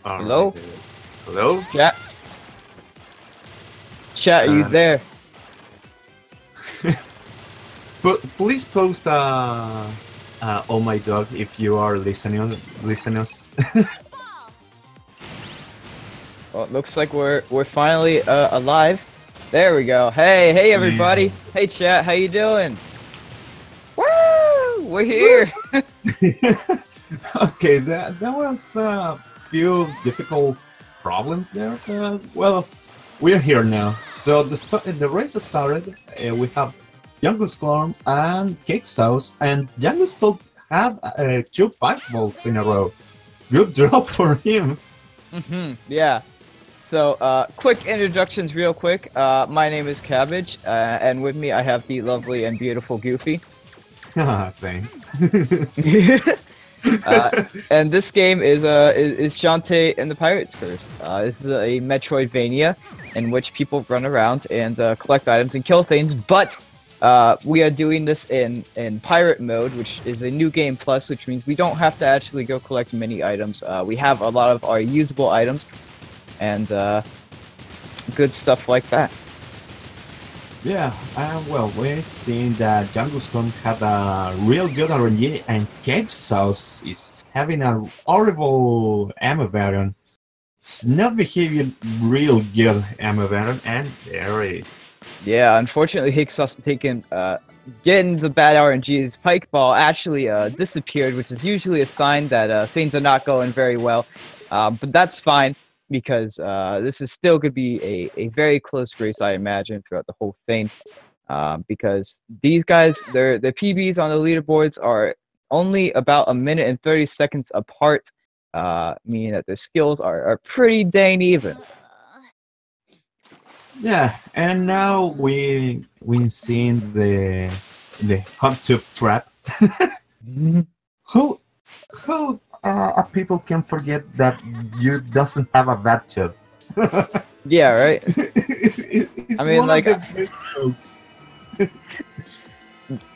Hello? Right. Hello? Chat? Chat, are you there? But please post oh my dog if you are listeners. Well, it looks like we're finally alive. There we go. Hey everybody. Yeah. Hey chat, how you doing? Woo! We're here. Okay, that was a few difficult problems there. Well, we're here now. So the race started. We have Janglestorm and CakeSauc3, and Janglestorm had 2 fireballs in a row. Good job for him. Yeah. So, quick introductions real quick. My name is Cabbage, and with me I have the lovely and beautiful Goofy. Same. And this game is Shantae and the Pirate's Curse. This is a Metroidvania in which people run around and collect items and kill things, but we are doing this in pirate mode, which is a new game plus, which means we don't have to actually go collect many items. We have a lot of our usable items and good stuff like that. Yeah, well, we've seen that Janglestorm had a real good RNG, and CakeSauc3 is having a horrible ammo variant. It's not behaving real good ammo variant, and very. Yeah, unfortunately, CakeSauc3 taken getting the bad RNG. His pike ball actually disappeared, which is usually a sign that things are not going very well. But that's fine, because this is still going to be a very close race, I imagine, throughout the whole thing. Because these guys, their PBs on the leaderboards are only about 1 minute and 30 seconds apart, meaning that their skills are pretty dang even. Yeah, and now we've seen the hot tub trap. Who people can forget that you doesn't have a bathtub? Yeah, right. It's I mean, like,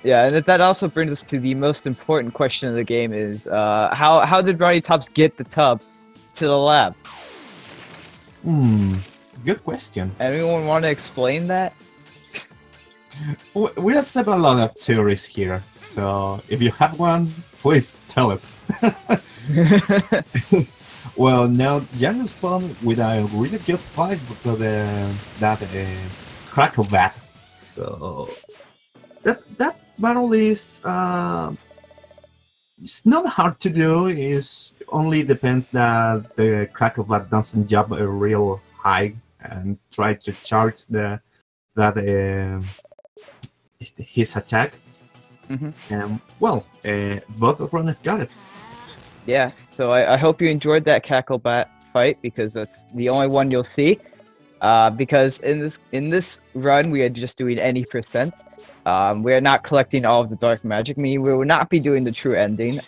yeah, and that also brings us to the most important question of the game: is how did Ronnie Tops get the tub to the lab? Good question. Anyone want to explain that? We accept a lot of theories here, so if you have one, please tell us. Well, now Janglestorm with a really good fight because that crackle bat. So that battle is it's not hard to do. It's only depends that the crackle bat doesn't jump a real high and try to charge his attack. Well, both runners got it. Yeah, so I hope you enjoyed that cackle bat fight, because that's the only one you'll see. Because in this run we are just doing any percent. We are not collecting all of the dark magic, meaning we will not be doing the true ending,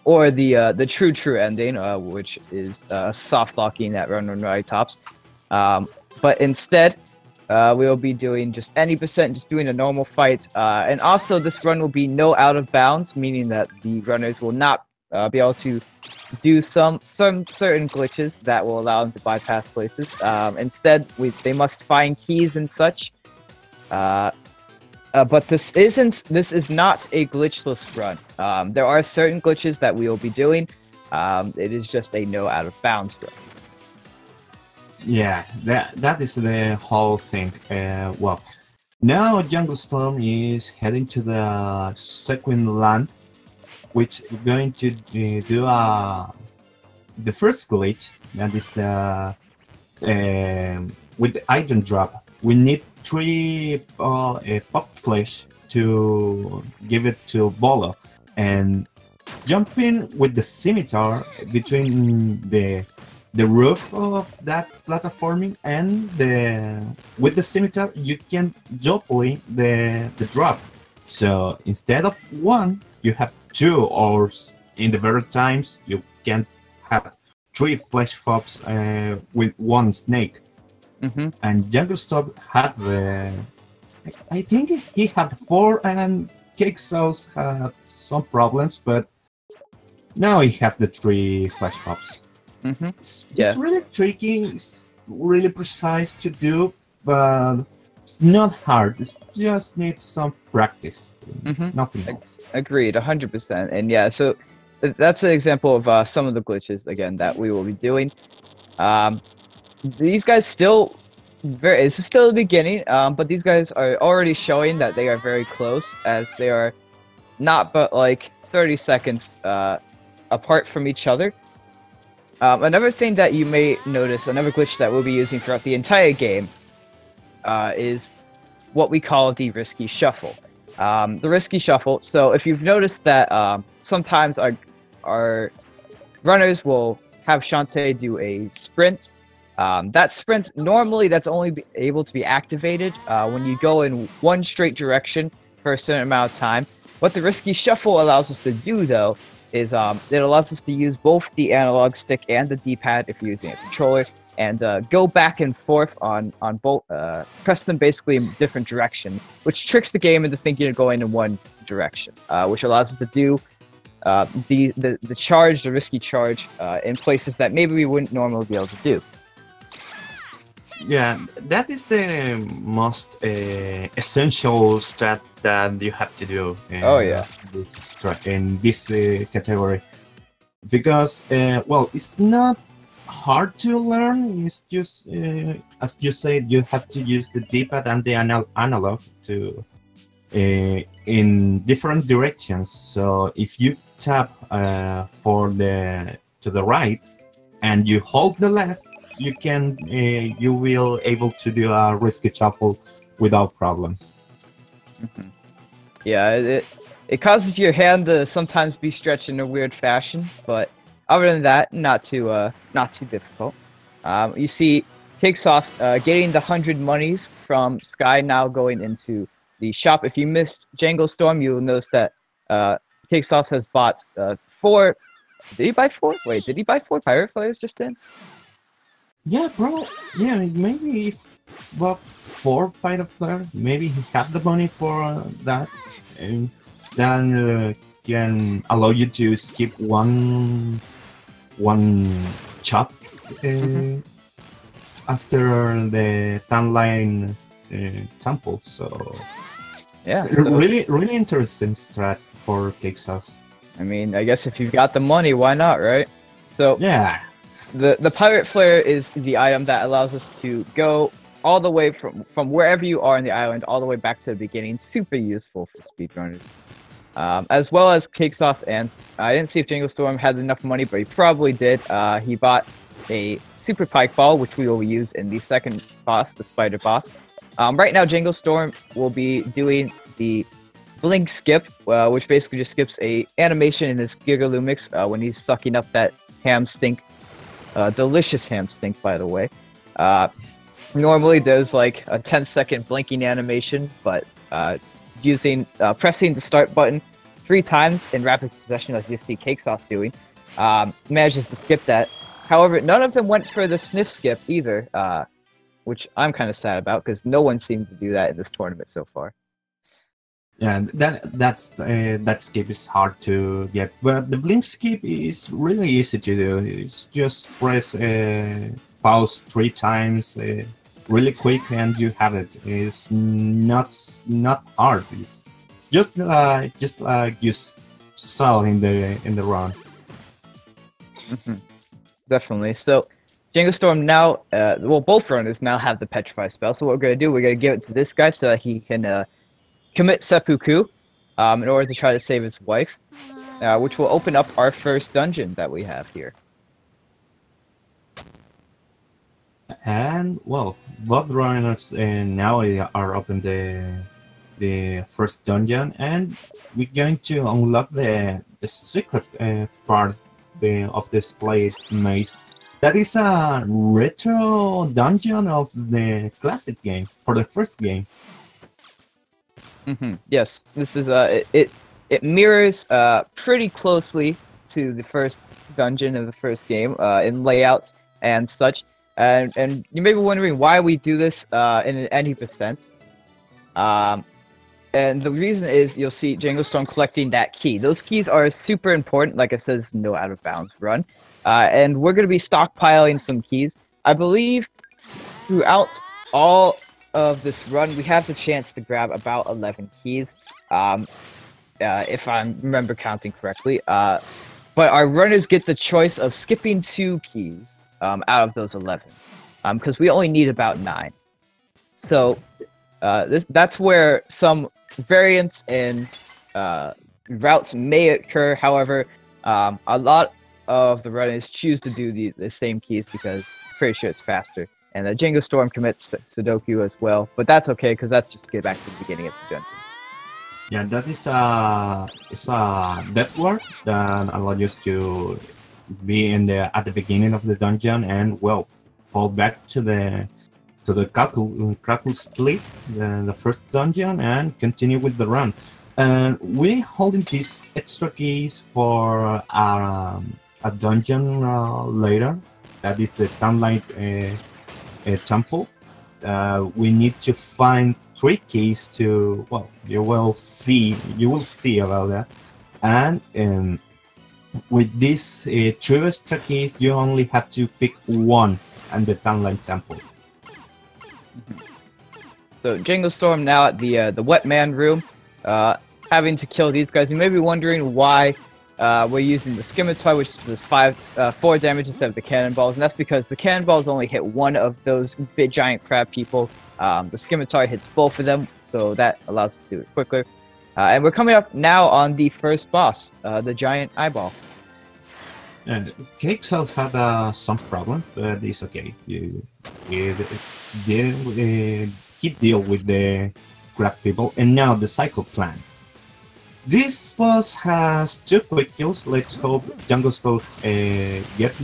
or the true ending, which is soft locking that run on right tops. But instead, we will be doing just any percent, just doing a normal fight. And also, this run will be no out of bounds, meaning that the runners will not be able to do some certain glitches that will allow them to bypass places. Instead, they must find keys and such. But this is not a glitchless run. There are certain glitches that we will be doing. It is just a no out of bounds run. Yeah, that is the whole thing. Well, Now Jungle Storm is heading to the second land, which is going to do the first glitch. That is the with the item drop. We need 3 pop flesh to give it to Bolo, and jumping with the scimitar between the roof of that platforming and with the scimitar you can duplicate the drop. So instead of 1, you have 2, or in the better times you can have 3 flesh fobs with 1 snake. And Jungle Stop had I think he had 4, and CakeSauc had some problems, but now he has the 3 flash pops. It's really tricky, it's really precise to do, but it's not hard. It just needs some practice, nothing else. Agreed, 100%. And yeah, so that's an example of some of the glitches, again, that we will be doing. These guys still... this is still the beginning, but these guys are already showing that they are very close, as they are not but like 30 seconds apart from each other. Another thing that you may notice, another glitch that we'll be using throughout the entire game, is what we call the risky shuffle. The risky shuffle, so if you've noticed that sometimes our runners will have Shantae do a sprint. That sprint, normally that's only able to be activated when you go in one straight direction for a certain amount of time. What the risky shuffle allows us to do, though, is it allows us to use both the analog stick and the D-pad if you're using a controller, and go back and forth on both, press them basically in different directions, which tricks the game into thinking you're going in one direction, which allows us to do the risky charge, in places that maybe we wouldn't normally be able to do. Yeah, that is the most essential strat that you have to do. In this category, because well, it's not hard to learn. It's just as you said, you have to use the D-pad and the analog to in different directions. So if you tap to the right and you hold the left, you will able to do a risky shuffle without problems. Yeah, it causes your hand to sometimes be stretched in a weird fashion, but other than that, not too difficult. You see CakeSauc getting the 100 monies from Sky, now going into the shop. If you missed Janglestorm, you'll notice that CakeSauc has bought 4. Did he buy 4? Wait, did he buy 4 pirate players just then? Yeah, bro. Yeah, maybe about 4 pirate players. Maybe he had the money for that, and then can allow you to skip one chop after the timeline sample. So yeah, really interesting strat for CakeSauc. I mean, I guess if you've got the money, why not, right? So yeah. The Pirate Flare is the item that allows us to go all the way from wherever you are in the island all the way back to the beginning. Super useful for speedrunners. As well as CakeSauc, and I didn't see if Janglestorm had enough money, but he probably did. He bought a Super Pike Ball, which we will use in the second boss, the Spider Boss. Right now, Janglestorm will be doing the Blink Skip, which basically just skips a animation in his Gigalumix when he's sucking up that ham stink. Delicious ham stink, by the way. Normally there's like a 10-second blinking animation, but pressing the start button 3 times in rapid succession, as you see CakeSauc doing, manages to skip that. However, none of them went for the sniff skip either, which I'm kind of sad about, because no one seemed to do that in this tournament so far. Yeah, that skip is hard to get, but the blink skip is really easy to do. It's just press pause 3 times, really quick, and you have it. It's not hard. It's just like you saw in the run. Definitely. So Jangle Storm now, well, both runners now have the Petrify spell. So what we're gonna do, we're gonna give it to this guy so that he can commit seppuku, in order to try to save his wife, which will open up our first dungeon that we have here. And well, both runners now are open the first dungeon, and we're going to unlock the secret part of this play maze. That is a retro dungeon of the classic game for the first game. Yes, this is it mirrors pretty closely to the first dungeon of the first game in layouts and such. And you may be wondering why we do this in any percent. And the reason is you'll see Jangle Storm collecting that key. Those keys are super important. Like I said, it's no out of bounds run. And we're going to be stockpiling some keys. I believe throughout all of this run, we have the chance to grab about 11 keys. If I remember counting correctly. But our runners get the choice of skipping 2 keys out of those 11. Because we only need about 9. So that's where some variance in routes may occur. However, a lot of the runners choose to do the same keys because I'm pretty sure it's faster. And the Jangle Storm commits Sudoku as well, but that's okay because that's just to get back to the beginning of the dungeon. Yeah, that is it's a death ward that allows you to be at the beginning of the dungeon and well fall back to the crackle split, the first dungeon, and continue with the run. And we're holding these extra keys for a dungeon later. That is the Townlight Temple. We need to find 3 keys to, well, you will see about that. And with these 2 extra keys, you only have to pick one and the Townlight Temple. So Jangle Storm now at the Wet Man room, having to kill these guys. You may be wondering why we're using the Scimitar, which does 4 damage instead of the cannonballs, and that's because the cannonballs only hit one of those big giant crab people. The Scimitar hits both of them, so that allows us to do it quicker. And we're coming up now on the first boss, the giant eyeball. And CakeSauc had some problem, but it's okay. He deal with the crab people, and now the cycle plan. This boss has 2 quick kills. Let's hope Jangle Storm get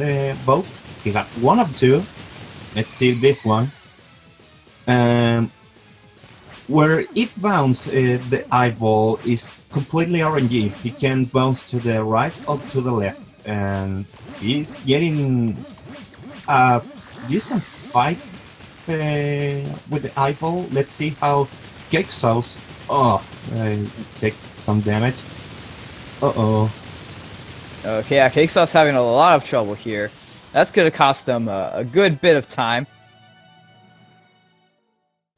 both. He got 1 of 2. Let's see this one. Where it bounces, the eyeball is completely RNG. He can bounce to the right or to the left, and he's getting a decent fight with the eyeball. Let's see how CakeSauc take some damage. Okay, yeah, CakeSauc's having a lot of trouble here. That's gonna cost him a good bit of time.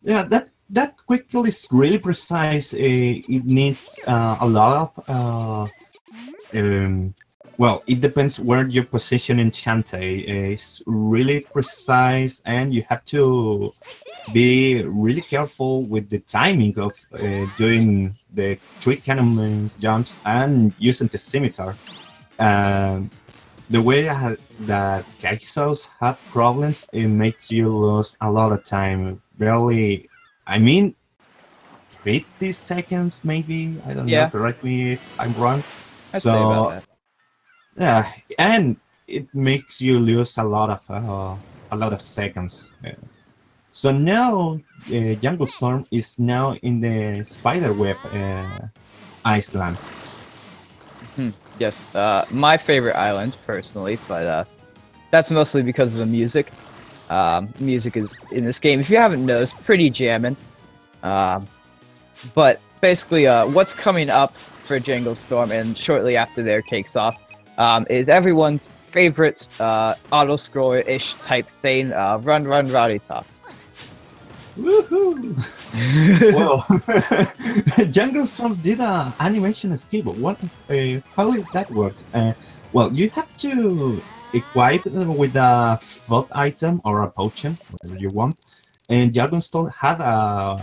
Yeah, that quick kill is really precise. It needs a lot of well, it depends where your position in Shantae. It's really precise, and you have to be really careful with the timing of doing the 3 cannon jumps and using the scimitar. The way that CakeSauc have problems, it makes you lose a lot of time. Really, I mean, 50 seconds maybe. I don't know. Correct me if I'm wrong. I'd say about that. Yeah, and it makes you lose a lot of seconds. So now, Jangle Storm is now in the Spiderweb Island. Yes, my favorite island personally, but that's mostly because of the music. Music is in this game, if you haven't noticed, pretty jamming. But basically, what's coming up for Jangle Storm and shortly after their CakeSauc is everyone's favorite auto-scroller-ish type thing, Run Run Rowdy Top. Woohoo! Well, Jangle Storm did an animation skill, but how did that work? Well, you have to equipped with a food item or a potion, whatever you want. And Jargonstone had a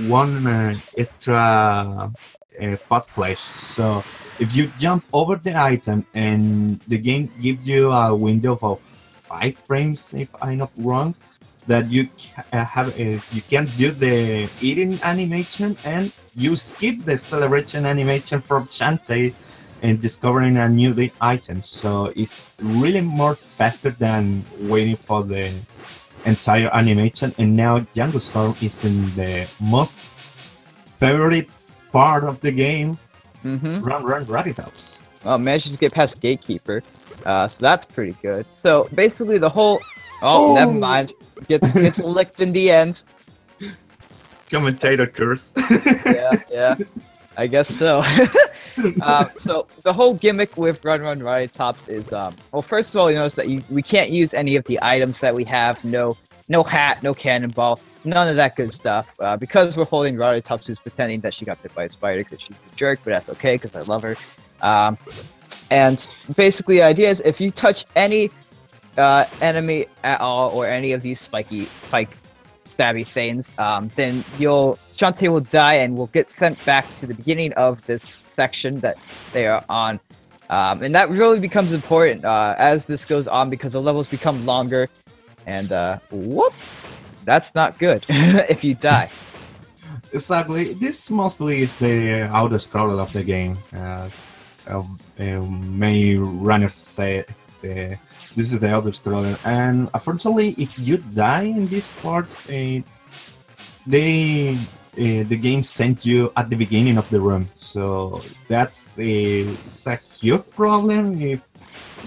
one extra pot flash. So if you jump over the item and the game gives you a window of 5 frames, if I'm not wrong, that you you can do the eating animation and you skip the celebration animation from Shantae and discovering a new item. So it's really more faster than waiting for the entire animation. And now Jungle Storm is in the most favorite part of the game. Run, Rattatops. Oh, managed to get past Gatekeeper, so that's pretty good. So basically, the whole never mind, gets licked in the end. Commentator curse. yeah, I guess so. So the whole gimmick with Run Rattatops is well, first of all, you notice that we can't use any of the items that we have. No hat, no cannonball, none of that good stuff. Because we're holding Rattatops, who's pretending that she got bit by a spider because she's a jerk, but that's okay because I love her. And basically, the idea is if you touch any enemy at all or any of these spike stabby things, then Shantae will die and will get sent back to the beginning of this section that they are on. And that really becomes important as this goes on because the levels become longer. And whoops, that's not good if you die. Exactly. This mostly is the outer scroll of the game. Many runners say this is the outer scroll, and unfortunately, if you die in this part, the game sent you at the beginning of the room. So it's a huge problem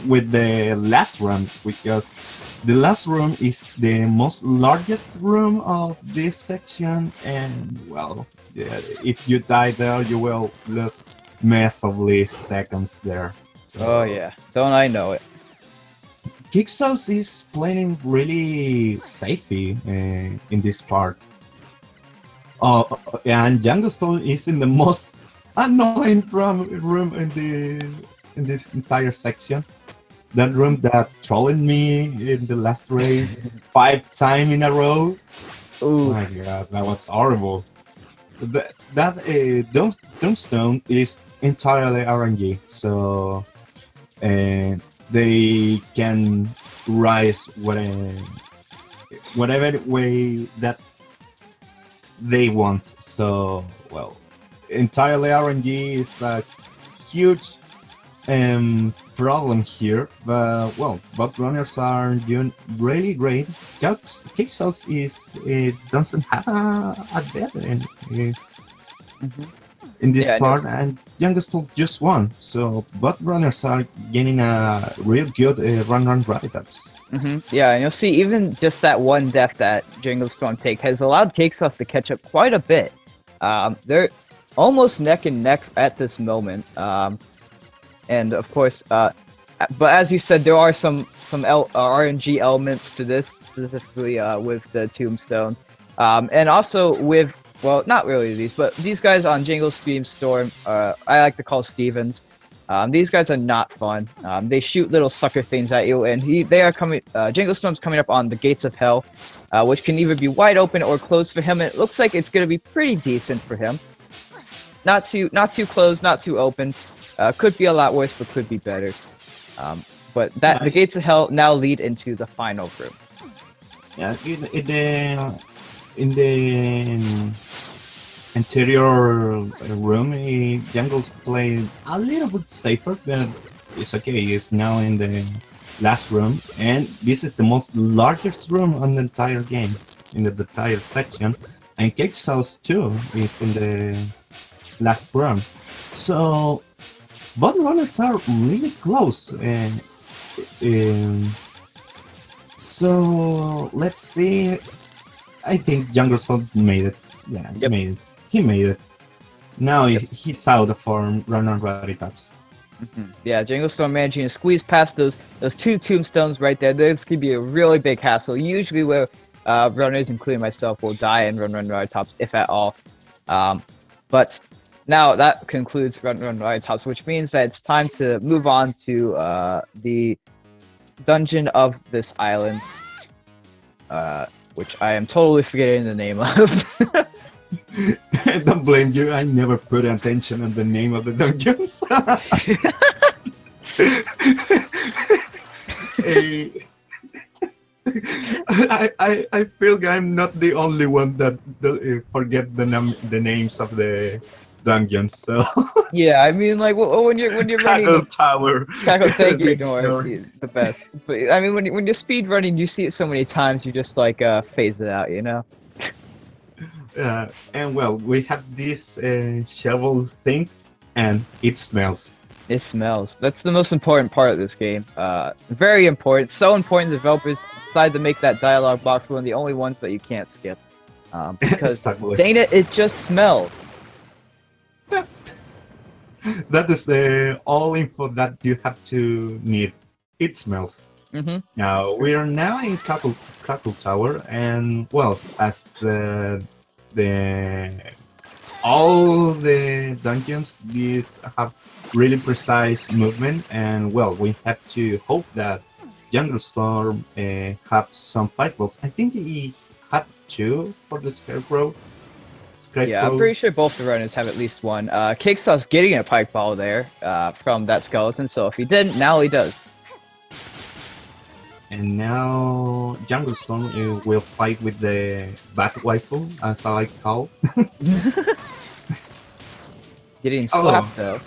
with the last room, because the last room is the most largest room of this section, and well, if you die there, you will lose massively seconds there. So, oh yeah, don't I know it? CakeSauc3 is playing really safely in this part. And Janglestorm is in the most annoying room in this entire section. That room that trolled me in the last race 5 times in a row. Oh my god, that was horrible. That Tombstone is entirely RNG, so they can rise whatever way that they want. So, well, entirely RNG is a huge problem here, but well, bot runners are doing really great. CakeSauc3 doesn't have a death in this part, and Youngest just won. So bot runners are getting a real good run Rattatops. Yeah, and you'll see even just that one death that Janglestorm take has allowed CakeSauc3 to catch up quite a bit. They're almost neck and neck at this moment. And of course, but as you said, there are some RNG elements to this, specifically with the Tombstone, and also with, well, not really these, but these guys on Janglestorm, I like to call Stevens. These guys are not fun. They shoot little sucker things at you, and they are coming. Janglestorm's coming up on the gates of hell, which can either be wide open or closed for him. And it looks like it's going to be pretty decent for him. Not too closed, not too open. Could be a lot worse, but could be better. But the gates of hell now lead into the final room. Yeah, in the interior room, Jungle's playing a little bit safer, but it's okay. It's now in the last room, and this is the most largest room on the entire game, in the entire section. And CakeSauc3 too is in the last room. So both runners are really close. So let's see. I think Janglestorm made it. Yeah, he made it. He made it. Now he's out for run Rattatops. Yeah, Janglestorm managing to squeeze past those 2 tombstones right there. This could be a really big hassle. Usually where runners, including myself, will die and run Rattatops, if at all. But now that concludes run Rattatops, which means that it's time to move on to the dungeon of this island, which I am totally forgetting the name of. Don't blame you. I never put attention on the name of the dungeons. Eh, I feel like I'm not the only one that forget the names of the dungeons. So Yeah, I mean, like when you're Cackle running, Tower. thank you, Ignore. the best. But I mean, when you're speed running, you see it so many times, you just like phase it out, you know? And well, we have this shovel thing, and it smells. It smells. That's the most important part of this game. Very important. So important. Developers decided to make that dialogue box one of the only ones that you can't skip. Because Exactly. dang it just smells. That is all info that you have to need. It smells. Mm-hmm. Now we are now in Cackle Tower, and well, as all the dungeons, these have really precise movement, and well, we have to hope that Janglestorm have some fight balls. I think he had two for the Scarecrow. Yeah, I'm pretty sure both the runners have at least one. CakeSauc3 getting a pike ball there from that skeleton, so if he didn't, now he does. And now Janglestorm will fight with the Bat Rifle, as I like call. Getting slapped though.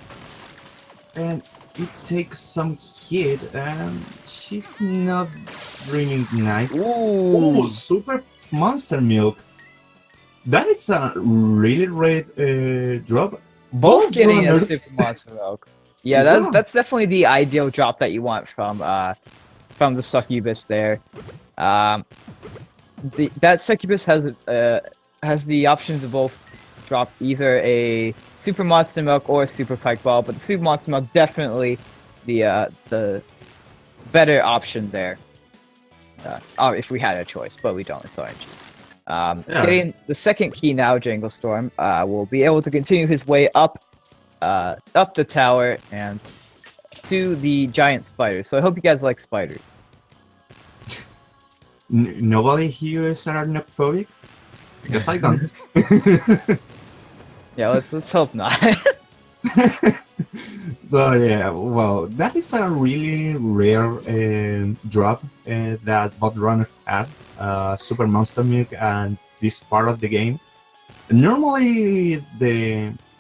And it takes some hit, and she's not really nice. Ooh, Oh, Super Monster Milk. That is a really rare drop. both getting a runners. super monster milk. Yeah, Yeah. that's definitely the ideal drop that you want from the succubus there. That succubus has the option to both drop either a super monster milk or a super pike ball, but the super monster milk definitely the better option there. If we had a choice, but we don't. It's RNG. Getting the second key now, Janglestorm will be able to continue his way up the tower and to the giant spider. So I hope you guys like spiders. Nobody here is arachnophobic? Because I don't. Yeah, let's hope not. So yeah, well, that is a really rare drop that both runners had. Super Monster Milk and this part of the game. Normally,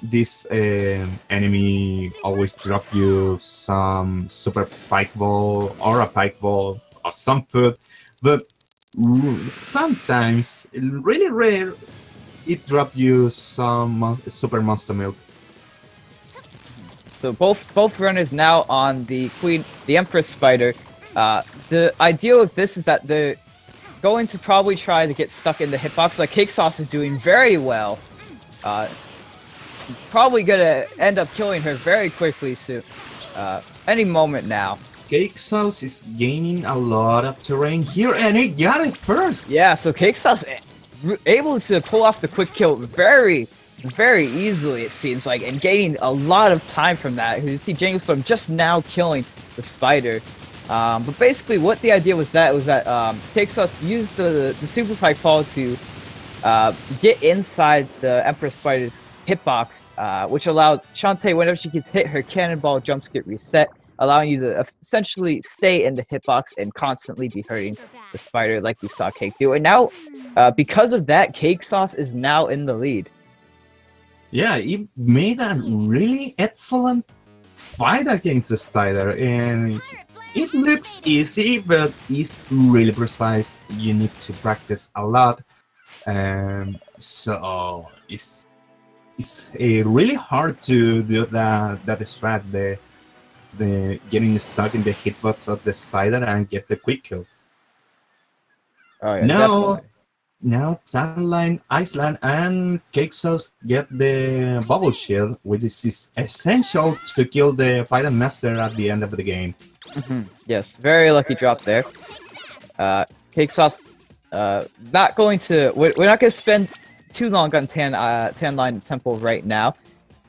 this enemy always drop you some super pike ball or a pike ball or some food, but sometimes, really rare, it drop you some Super Monster Milk. So both runners now on the Empress Spider. The ideal of this is that they're going to probably try to get stuck in the hitbox. Like CakeSauc3 is doing very well. Probably gonna end up killing her very quickly soon. Any moment now. CakeSauc3 is gaining a lot of terrain here, and he got it first. Yeah, so CakeSauc3 is able to pull off the quick kill very easily, it seems like, and gaining a lot of time from that. You see Janglestorm just now killing the spider. But basically what the idea was that CakeSauc3 used the super pike fall to get inside the Empress Spider's hitbox, which allowed Shantae, whenever she gets hit, her cannonball jumps get reset, allowing you to essentially stay in the hitbox and constantly be hurting the spider like we saw Cake do. And now, because of that, CakeSauc3 is now in the lead. Yeah, he made a really excellent fight against the spider, and it looks easy, but it's really precise. You need to practice a lot, and so it's really hard to do that strat, the getting stuck in the hitbox of the spider and get the quick kill. Oh yeah, definitely. Now Sunline, Iceland, and CakeSauc3 get the bubble shield, which is essential to kill the Pirate Master at the end of the game. Yes, very lucky drop there. CakeSauc3, not going to. We're not going to spend too long on Tan Line Temple right now.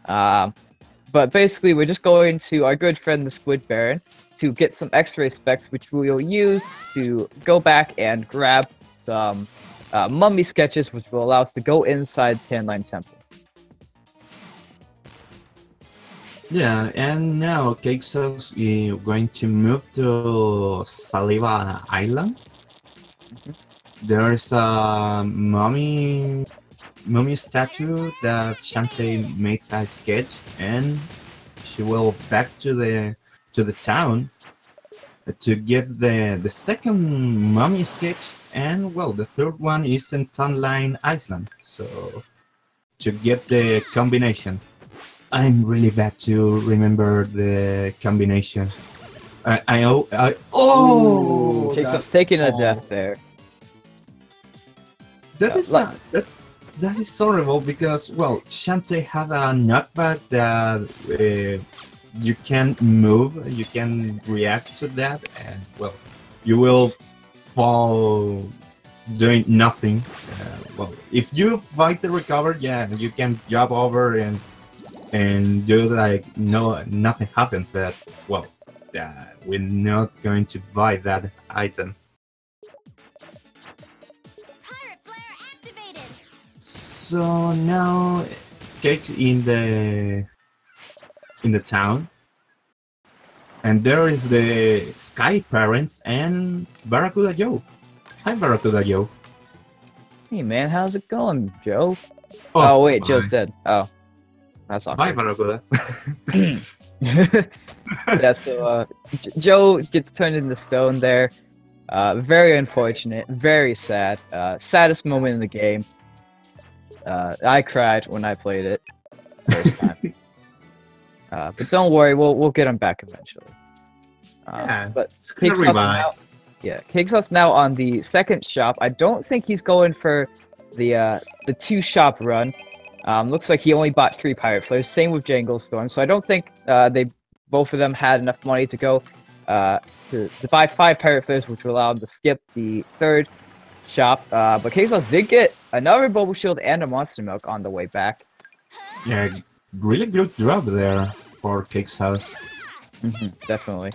But basically, we're just going to our good friend the Squid Baron, to get some X-ray specs, which we will use to go back and grab some mummy sketches, which will allow us to go inside Tanline Temple. Yeah, and now CakeSauc is going to move to Saliva Island. There is a mummy statue that Shantae makes a sketch, and she will back to the town to get the second mummy sketch, and well, the third one is in Tanline Island. So to get the combination. I'm really bad to remember the combination. Oh! CakeSauc's taking a death there. That is horrible because, well, Shantae had a knockback that you can move, you can react to that, and, well, you will fall doing nothing. Well, if you fight the recover, yeah, you can jump over and do like nothing happens, but, well, we're not going to buy that item. So now Cake in the town, and there is the Sky Parents and Barracuda Joe. Hi, Barracuda Joe. Hey man, how's it going, Joe? Oh wait, hi. Joe's dead. Oh, that's awkward. Hi, Barracuda. Yeah, so Joe gets turned into stone there. Very unfortunate, very sad. Saddest moment in the game. I cried when I played it first time. But don't worry, we'll get him back eventually. Yeah, but CakeSauc's now on the second shop. I don't think he's going for the 2-shop run. Looks like he only bought 3 pirate flares. Same with janglestorm. So I don't think both of them had enough money to go to buy 5 pirate flares, which will allow him to skip the 3rd shop. But CakeSauc did get another bubble shield and a monster milk on the way back. Yeah, really good job there for CakeSauc. Definitely.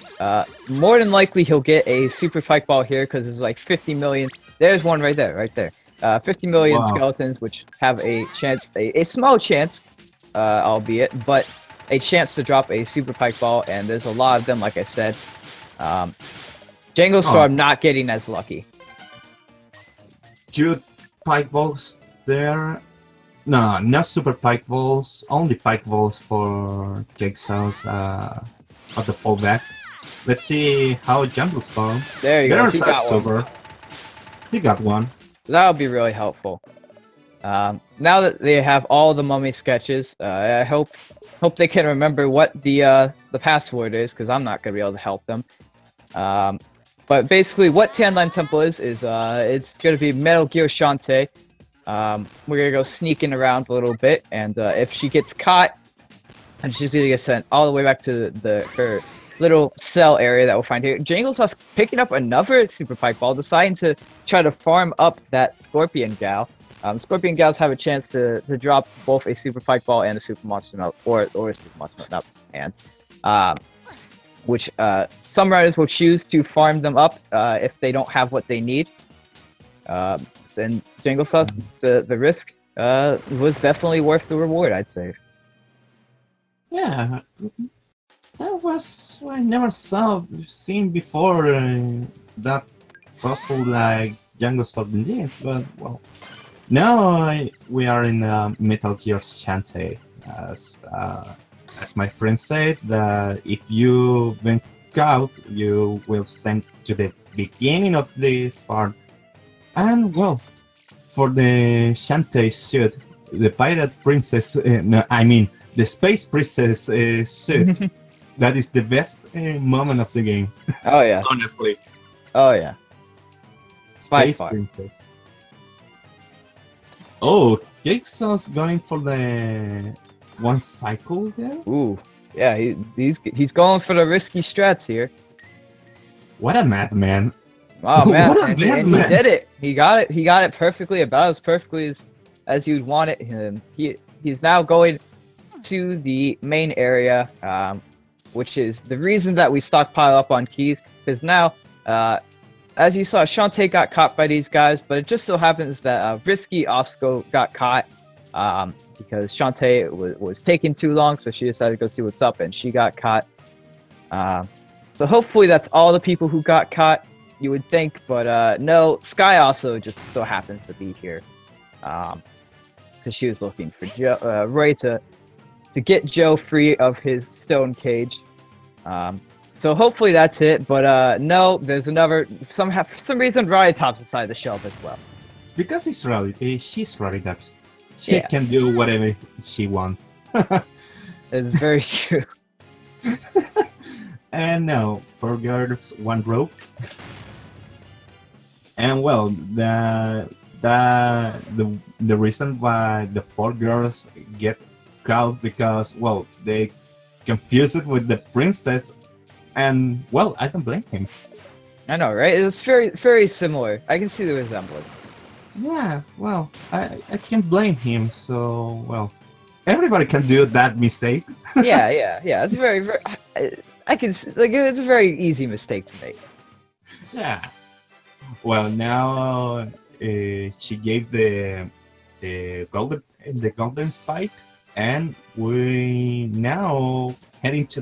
More than likely he'll get a super spike ball here because it's like 50 million. There's one right there. 50 million skeletons, which have a chance, a small chance, albeit, but a chance to drop a super spike ball, and there's a lot of them, like I said. janglestorm not getting as lucky. 2 pike balls there. No, not super pike balls. Only pike balls for CakeSauc at the fallback. Let's see how janglestorm. There you go. He got super. He got one. That'll be really helpful. Now that they have all the mummy sketches, I hope they can remember what the password is, because I'm not gonna be able to help them. But basically, what Tanline Temple is it's gonna be Metal Gear Shantae. We're gonna go sneaking around a little bit, and if she gets caught, and she's gonna get sent all the way back to her little cell area that we'll find here. Janglesauc's picking up another super pike ball, deciding to try to farm up that Scorpion Gal. Scorpion Gals have a chance to drop both a super pike ball and a super monster melt, or a super monster melt, not and which some riders will choose to farm them up if they don't have what they need. Then janglesauc, the risk was definitely worth the reward, I'd say. Yeah, that was I never seen before that puzzle like janglestorm did, but well. Now we are in Metal Gear Shantae, as my friend said, that if you went out, you will send to the beginning of this part. And well, for the Shantae suit, the pirate princess, no, I mean the space princess suit, that is the best moment of the game. Oh yeah, honestly. Oh yeah, space princess. Oh, CakeSauc's going for the 1 cycle there? Ooh, yeah, he's going for the risky strats here. What a madman! Oh man, and he did it. He got it. He got it perfectly, about as perfectly as you'd want it. He's now going to the main area. which is the reason that we stockpile up on keys. Because now, as you saw, Shantae got caught by these guys, but it just so happens that Risky also got caught because Shantae was taking too long, so she decided to go see what's up, and she got caught. So hopefully that's all the people who got caught, you would think, but no, Sky also just so happens to be here. Because she was looking for Roy to get Joe free of his stone cage. So hopefully that's it, but no, there's another, for some reason Riot Top's inside the shelf as well. Because she's Riot Tops. She can do whatever she wants. It's very true. And now, 4 girls, 1 rope. And well, the reason why the 4 girls get caught because, well, they confuse it with the princess, and well, I don't blame him. I know, right? It's very similar. I can see the resemblance. Yeah, well, I can't blame him. So, well, everybody can do that mistake. yeah. It's very. I can like it's a very easy mistake to make. Yeah. Well, now she gave the golden fight, and we now heading to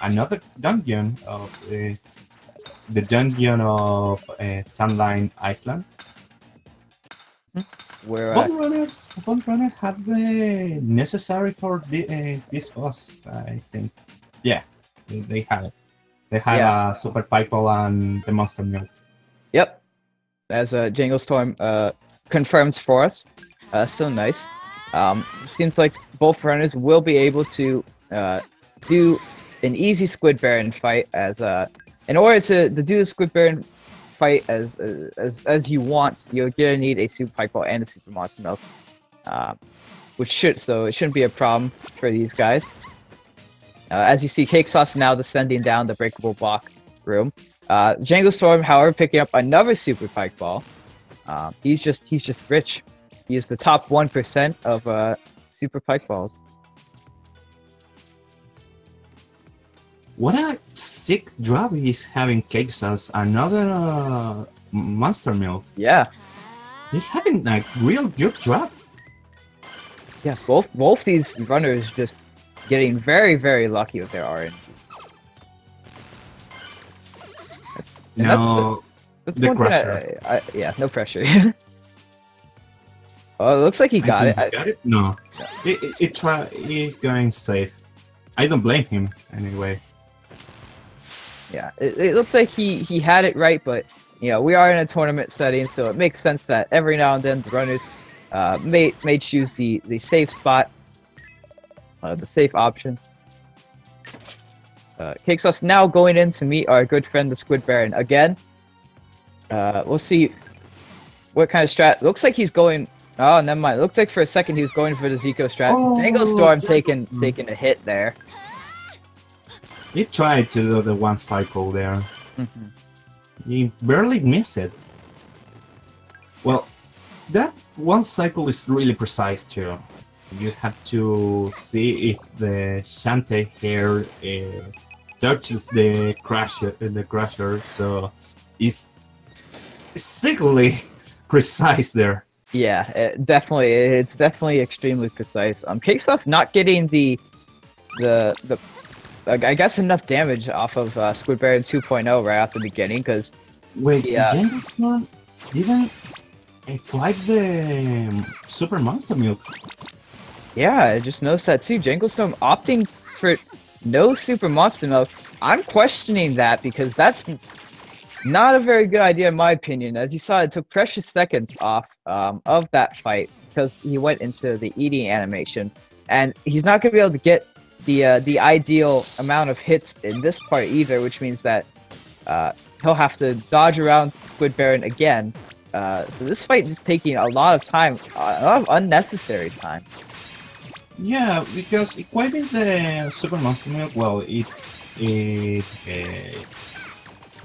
another dungeon of the dungeon of Sunline Island. Where Bone runners have the necessary for this boss, I think. Yeah, they have it. They have a super pickle and the monster milk. Yep, as Janglestorm confirms for us. So nice. Seems like both runners will be able to do an easy Squid Baron fight. As in order to do the Squid Baron fight as you want, you're gonna need a super pickle and a super monster milk, so it shouldn't be a problem for these guys. As you see, CakeSauc now descending down the breakable block room. Janglestorm, however, picking up another super pike ball. He's just rich. He is the top 1% of super pike balls. What a sick drop he's having, CakeSauc. Another monster milk. Yeah. He's having like real good drop. Yeah, both these runners just getting very lucky with their RNG. No, that's the crusher. Yeah, no pressure. Oh, it looks like he got it. Got it? No. He's going safe. I don't blame him anyway. Yeah, it looks like he had it right, but you know, we are in a tournament setting, so it makes sense that every now and then the runners may choose the safe spot, the safe option. CakeSauc now going in to meet our good friend the Squid Baron again. We'll see what kind of strat. Looks like he's going. Oh, never mind. Looks like for a second he was going for the Zico strat. Oh, Janglestorm taking a hit there. He tried to do the one cycle there. Mm-hmm. He barely missed it. Well, that one cycle is really precise too. You have to see if the Shantae hair touches the crusher, so it's sickly precise there. Yeah, it's definitely extremely precise. CakeSauc not getting the I guess enough damage off of Squid Baron 2.0 right off the beginning, because wait, Janglestorm didn't quite the super monster milk. Yeah, I just noticed that too. Janglestorm opting for no super monster milk. I'm questioning that because that's not a very good idea in my opinion. As you saw, it took precious seconds off of that fight because he went into the eating animation, and he's not going to be able to get the ideal amount of hits in this part either, which means that he'll have to dodge around Squid Baron again. So this fight is taking a lot of time, a lot of unnecessary time. Yeah, because equipping the super monster milk, well, it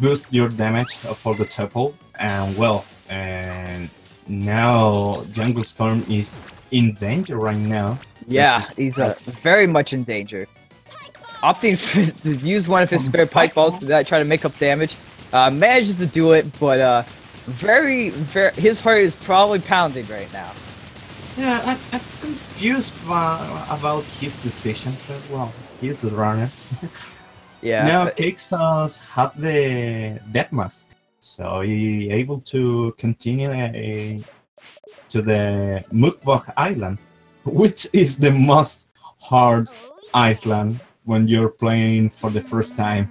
boosts your damage for the triple, and well, and now Janglestorm is in danger right now. Yeah, he's very much in danger. opting to use one of his spare pike balls to try to make up damage. Manages to do it, but his heart is probably pounding right now. Yeah, I'm confused about his decision, but well, he's the runner. Yeah. Now, CakeSauc had the death mask, so he able to continue to the Mukbok Island, which is the most hard island when you're playing for the first time.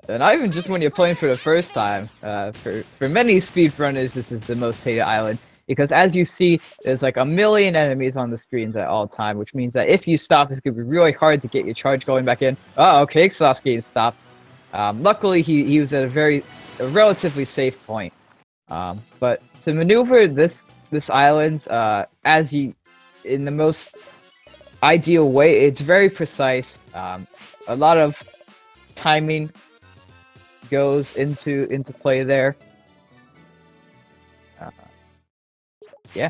Not even just when you're playing for the first time. For many speedrunners, this is the most hated island. Because as you see, there's like a million enemies on the screens at all time, which means that if you stop, it's going to be really hard to get your charge going back in. Oh, okay, CakeSauc getting stopped. Luckily, he was at a relatively safe point. But to maneuver this island in the most ideal way, it's very precise. A lot of timing goes into play there. Yeah.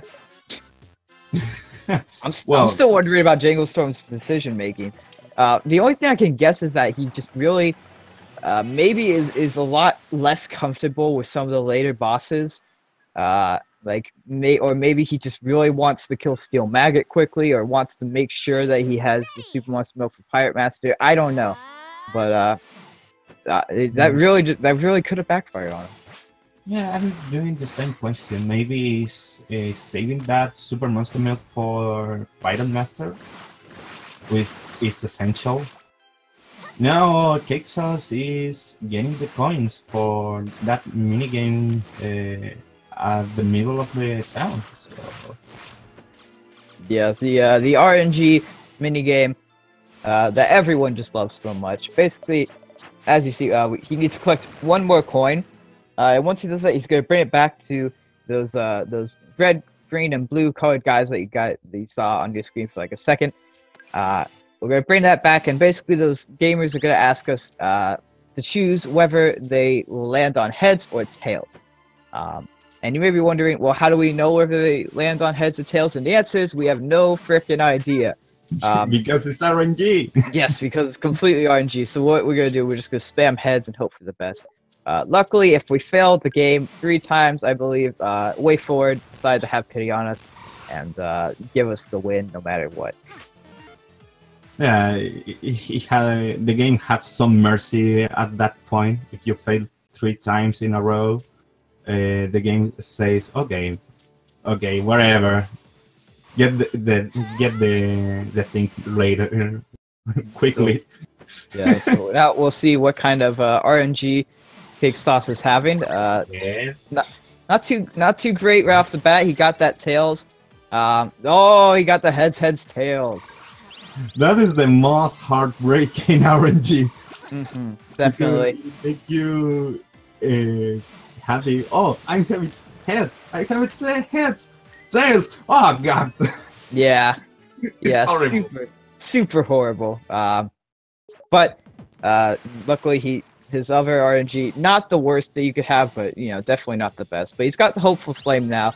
I'm still wondering about janglestorm's decision making. The only thing I can guess is that he just really maybe is a lot less comfortable with some of the later bosses. Maybe he just really wants to kill Steel Maggot quickly, or wants to make sure that he has the Super Monster Milk for Pirate Master. I don't know, but that really could have backfired on him. Yeah, I'm doing the same question. Maybe he's saving that Super Monster Milk for Pirate Master, which is essential. Now CakeSauc is getting the coins for that minigame at the middle of the town. So. Yeah, the RNG minigame that everyone just loves so much. Basically, as you see, he needs to collect one more coin. Once he does that, he's gonna bring it back to those red, green, and blue colored guys that you saw on your screen for like a second. We're gonna bring that back, and basically those gamers are gonna ask us to choose whether they will land on heads or tails. And you may be wondering, well, how do we know whether they land on heads or tails? And the answer is we have no frickin' idea. Because it's RNG. Yes, because it's completely RNG. So what we're gonna do, we're just gonna spam heads and hope for the best. Luckily, if we failed the game 3 times, I believe, Way Forward decided to have pity on us and give us the win no matter what. Yeah, the game had some mercy at that point. If you fail 3 times in a row, the game says, okay, whatever. Get the thing later quickly. Yeah, so now we'll see what kind of RNG CakeSauc is having. Yes. Not too great right off the bat. He got that tails. Oh, he got the heads, tails. That is the most heartbreaking RNG. Definitely. Make you happy. Oh, I'm having heads. I have heads. Tails. Oh god. Yeah. Yeah. Horrible. Super horrible. But luckily his other RNG, not the worst that you could have, but definitely not the best. But he's got the Hopeful Flame now,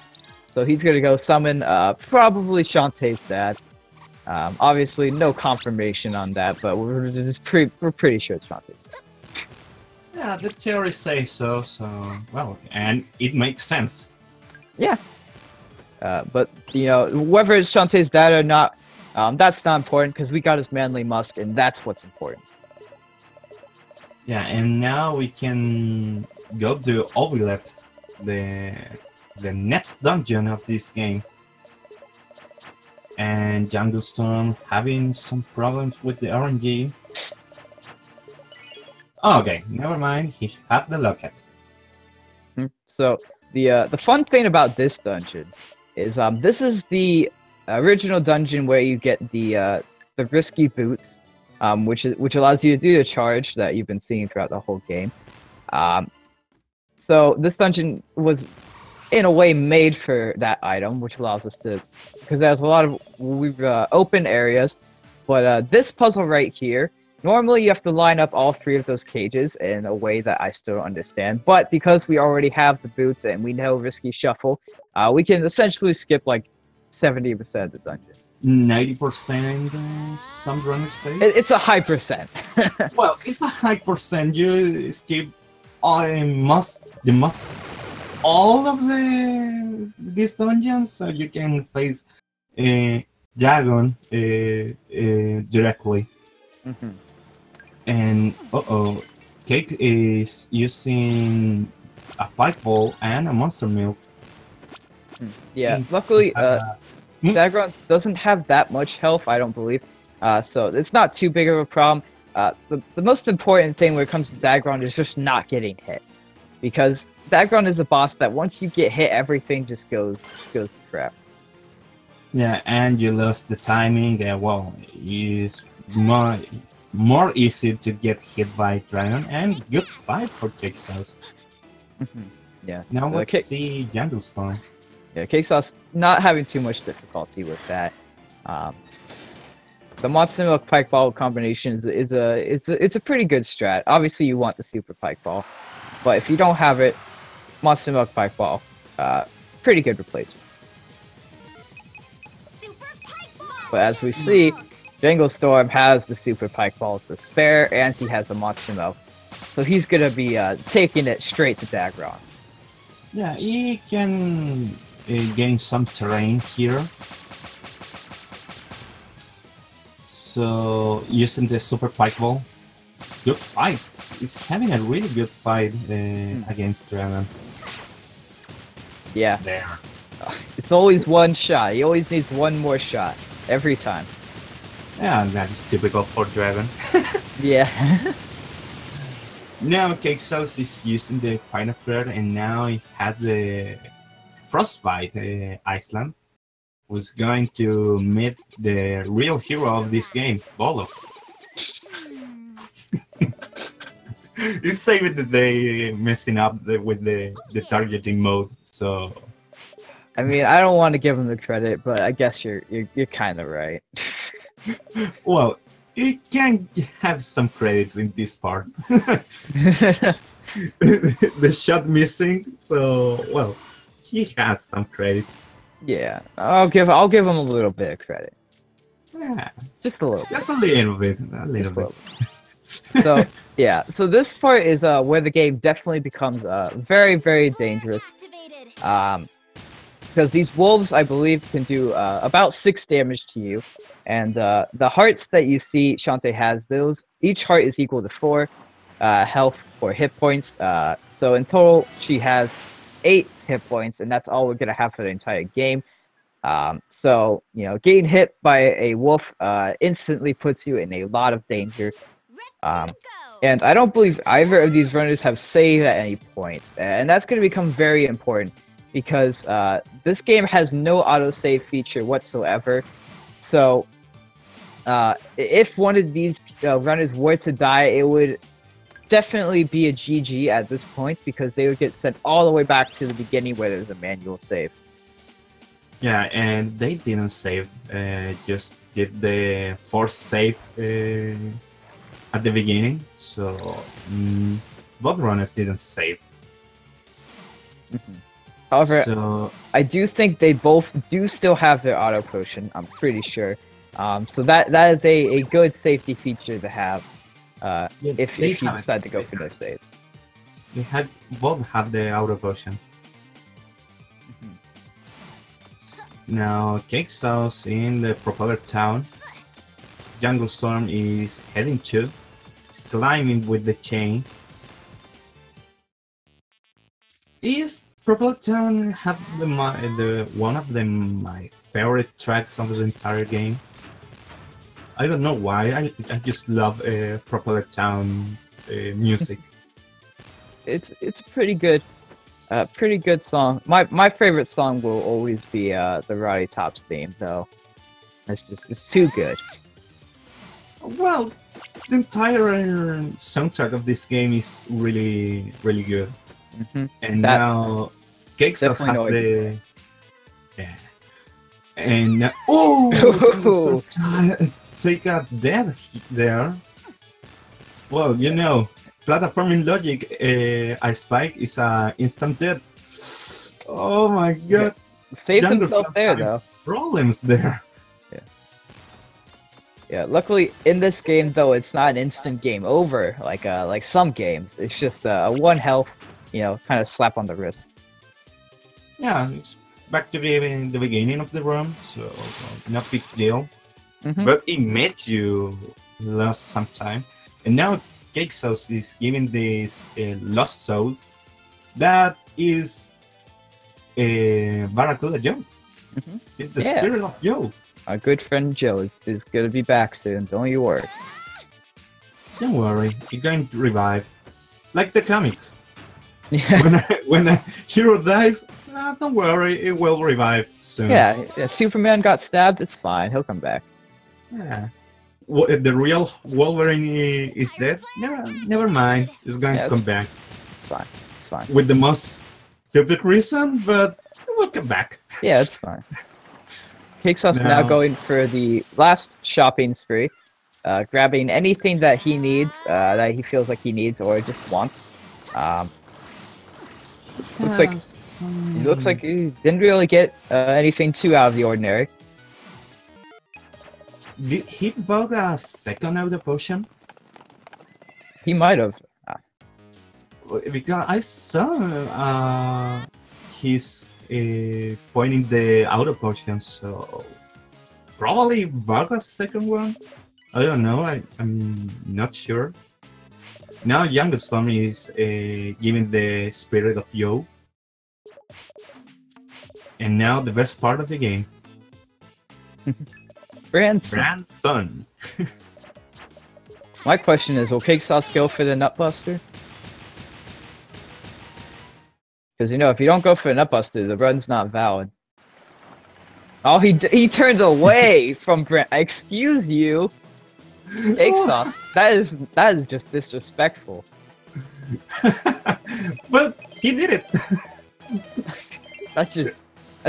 so he's gonna go summon probably Shantae's dad. Obviously no confirmation on that, but we're pretty sure it's Shantae's dad. Yeah, the theory says so. So well, and it makes sense. Yeah. But whether it's Shantae's dad or not, that's not important because we got his manly musk, and that's what's important. Yeah, and now we can go to Ovilet, the next dungeon of this game. And Janglestorm having some problems with the RNG. Okay, never mind. He had the locket. So the fun thing about this dungeon is this is the original dungeon where you get the risky boots, which allows you to do the charge that you've been seeing throughout the whole game. So this dungeon was in a way made for that item, which allows us to, because there's a lot of open areas. But this puzzle right here, normally you have to line up all 3 of those cages in a way that I still don't understand. But because we already have the boots and we know risky shuffle, we can essentially skip like 70% of the dungeon. 90%, some runners say. It's a high percent. Well, it's a high percent. You escape all of these dungeons, so you can face Dragon directly. Mm-hmm. And Cake is using a pipe ball and a monster milk. Yeah, luckily, Dagron doesn't have that much health, I don't believe. So it's not too big of a problem. The most important thing when it comes to Dagron is just not getting hit. Because Dagron is a boss that once you get hit, everything just goes to crap. Yeah, and you lost the timing. Well, it's more easy to get hit by Dragon, and good fight for CakeSauc3. Yeah. Now let's see Janglestorm. Yeah, CakeSauc3 not having too much difficulty with that. The Monster Milk Pike Ball combination is a pretty good strat. Obviously, you want the Super Pike Ball, but if you don't have it, Monster Milk Pike Ball, pretty good replacement. But as we see, Janglestorm has the Super Pike Ball to spare, and he has the Monster Milk. So he's gonna be taking it straight to Dagron. Yeah, he can gain some terrain here. So using the Super Pike Ball, good fight. He's having a really good fight against Dragon. Yeah. There. It's always one shot. He always needs one more shot every time. Yeah, that is typical for Dragon. Yeah. Now CakeSauc3 is using the Final Flare, and now he had the Frostbite Iceland, who's going to meet the real hero of this game, Bolo. He's saving the day, messing up with the targeting mode. So, I mean, I don't want to give him the credit, but I guess you're kind of right. well, he can have some credits in this part. The shot missing, so well, he has some credit. Yeah, I'll give him a little bit of credit. Yeah, just a little. Just a little bit. A little bit. So yeah, so this part is where the game definitely becomes very, very dangerous. Because these wolves, I believe, can do about 6 damage to you, and the hearts that you see Shantae has, those each heart is equal to 4 health or hit points. So in total, she has 8 hit points, and that's all we're gonna have for the entire game. So you know, getting hit by a wolf instantly puts you in a lot of danger. And I don't believe either of these runners have saved at any point, and that's going to become very important because this game has no autosave feature whatsoever. So if one of these runners were to die, it would definitely be a GG at this point because they would get sent all the way back to the beginning where there's a manual save. Yeah, and they didn't save, just did the forced save at the beginning, so both runners didn't save. However, so, I do think they both do still have their auto potion, I'm pretty sure. So that is a good safety feature to have if you decide to go for those saves. They both have the auto potion. Now CakeSauc3 in the Propeller Town. Janglestorm is heading to. Climbing with the chain. Is Propeller Town have the one of my favorite tracks of the entire game? I don't know why. I just love Propeller Town music. It's a pretty good song. My favorite song will always be the Roddy Tops theme, though. It's too good. Well, the entire soundtrack of this game is really, really good. And now CakeSauc3 have the... Yeah. And now... Oh! Take a death there. Well, you know, platforming logic, I spike is a instant death. Oh my god. Saved himself there, though. Problems there. Yeah. Yeah, luckily in this game though, it's not an instant game over like some games. It's just a one health, kind of slap on the wrist. Yeah, it's back to the beginning of the run, so not big deal. Mhm. But it made you lose some time. And now CakeSauc3 is giving this lost soul that is Barracuda Joe. Mhm. It's the Yeah. spirit of Joe. Our good friend Joe is gonna be back soon. Don't you worry. Don't worry, it's going to revive. Like the comics. Yeah. When a hero dies, don't worry, it will revive soon. Yeah. Superman got stabbed. It's fine. He'll come back. Yeah. The real Wolverine is dead? Never mind. It's going to come back. It's fine. It's fine. With the most stupid reason, but it will come back. Yeah, it's fine. CakeSauc3 now going for the last shopping spree, grabbing anything that he needs, that he feels like he needs or just wants. Looks like he didn't really get anything too out of the ordinary. Did he bought a second auto potion? He might have. Because I saw he's pointing the auto potion, so probably bought a second one. I don't know. I'm not sure. Now janglestorm is giving the spirit of Yo. And now the best part of the game. Grandson. My question is, will CakeSauc3 go for the Nutbuster? Because if you don't go for the Nutbuster, the run's not valid. Oh, he turned away from Brand. Excuse you, CakeSauc3. That is just disrespectful. But he did it. That's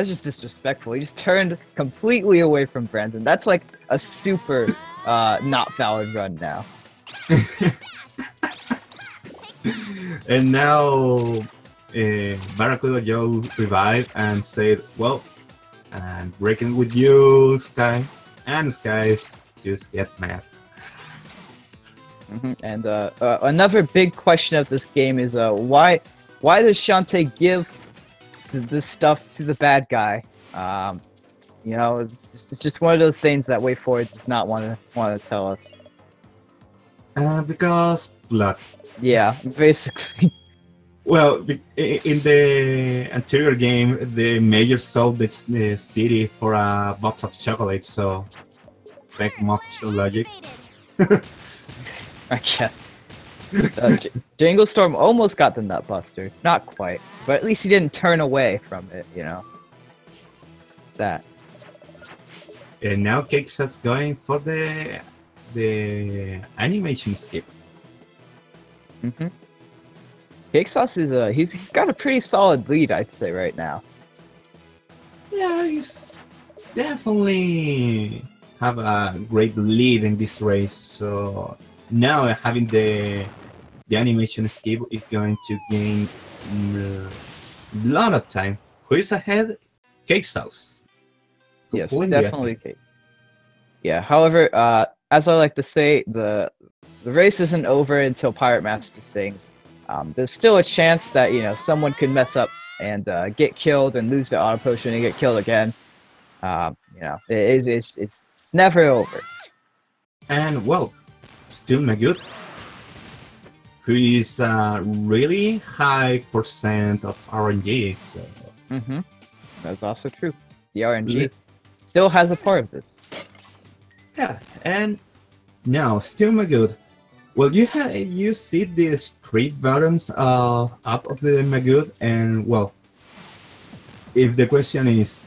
just disrespectful. He just turned completely away from Brandon. That's like a super not valid run now. And now Barracuda Joe revived and said, well, I'm breaking with you, Sky. And Sky just get mad. And another big question of this game is why does Shantae give this stuff to the bad guy? It's just one of those things that WayForward does not want to tell us. Because blood. Yeah, basically. Well, in the anterior game, the mayor sold the city for a box of chocolate, so make much logic. I guess. Janglestorm almost got the Nutbuster. Not quite, but at least he didn't turn away from it, That. And now CakeSauc3 going for the animation skip. CakeSauc3 he's got a pretty solid lead, I'd say, right now. Yeah, he's definitely have a great lead in this race. So now having the animation skip is going to gain a lot of time. Who is ahead? CakeSauc3. Yes, definitely Cake. Yeah, however, as I like to say, the race isn't over until Pirate Master sings. There's still a chance that someone could mess up and get killed and lose the auto potion and get killed again. It's never over. And well, still Magoo, who is really high percent of RNG. So that's also true. The RNG still has a part of this. Yeah, and now still Magoo. Well, you see the street buttons up of the Magoo, and well, if the question is,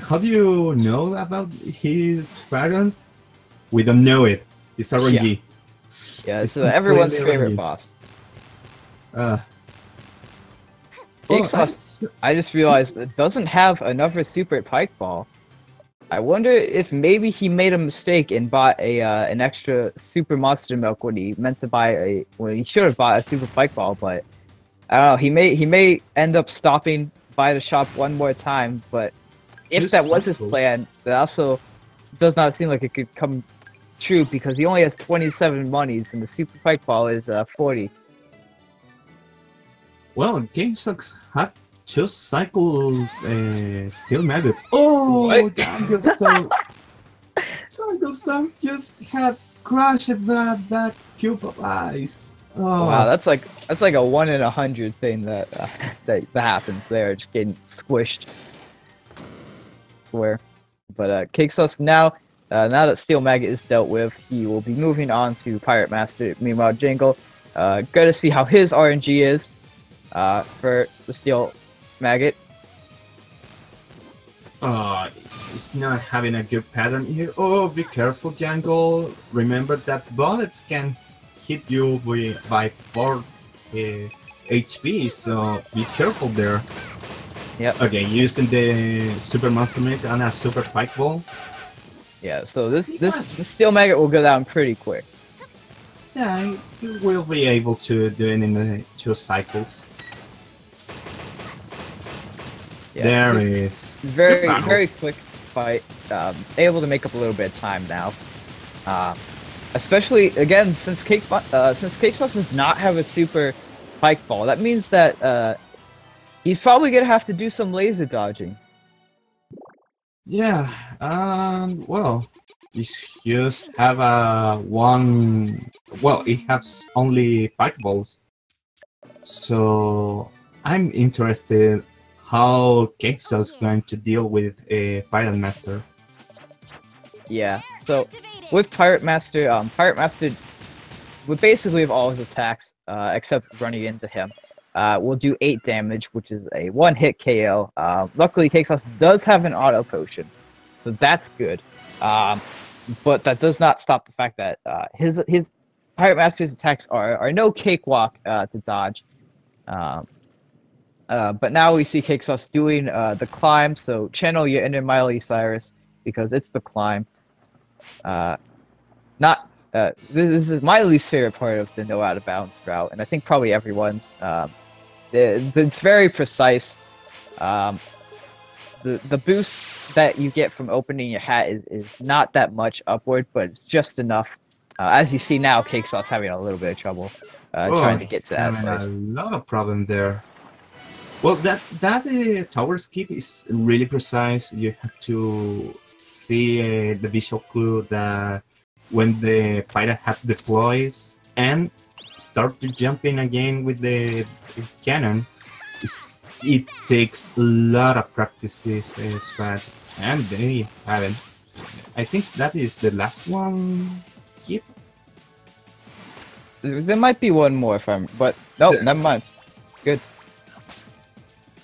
how do you know about his buttons? We don't know it. It's RNG. Yeah, it's everyone's favorite boss. CakeSauc3, I just realized it doesn't have another super pike ball. I wonder if maybe he made a mistake and bought an extra super monster milk when he meant to buy when he should have bought a super pike ball, but I don't know. He may end up stopping by the shop one more time, but if that was his plan, that also does not seem like it could come true because he only has 27 monies and the super fight ball is 40. Well, CakeSauc3 had 2 cycles still maggot. Oh, What? Janglestorm just had crushed that cube of ice. Oh. Wow, that's like a 1 in 100 thing that that happens there, just getting squished. Swear. But CakeSauc3 now that Steel Maggot is dealt with, he will be moving on to Pirate Master. Meanwhile, Jangle, gotta see how his RNG is for the Steel Maggot. It's not having a good pattern here. Oh, be careful, Jangle. Remember that bullets can hit you by 4 HP, so be careful there. Yep. Okay, using the Super Monster Meat and a Super Fight Ball. Yeah, so this Steel Maggot will go down pretty quick. Yeah, you will be able to do it in the 2 cycles. Yeah, there is very quick fight. Able to make up a little bit of time now. Especially again since CakeSauc3 does not have a super spike ball. That means that he's probably gonna have to do some laser dodging. Yeah, well, you just have one. Well, it has only 5 balls, so I'm interested how CakeSauc3 is going to deal with a Pirate Master. Yeah, so with Pirate Master with basically all his attacks, except running into him, will do 8 damage, which is a 1-hit KO. Luckily, CakeSauc3 does have an auto potion, so that's good. But that does not stop the fact that his Pirate Master's attacks are no cakewalk to dodge. But now we see CakeSauc3 doing the climb, so channel your inner Miley Cyrus because it's the climb. This is my least favorite part of the no out of bounds route, and I think probably everyone's. It's very precise. The boost that you get from opening your hat is not that much upward, but it's just enough. As you see now, CakeSauc3's having a little bit of trouble trying to get to that place. A lot of problem there. Well, that tower skip is really precise. You have to see the visual clue that when the pirate hat deploys and start to jump in again with the cannon, it takes a lot of practices, strats, and they haven't. I think that is the last one skip. There might be one more but nope, never mind. Good.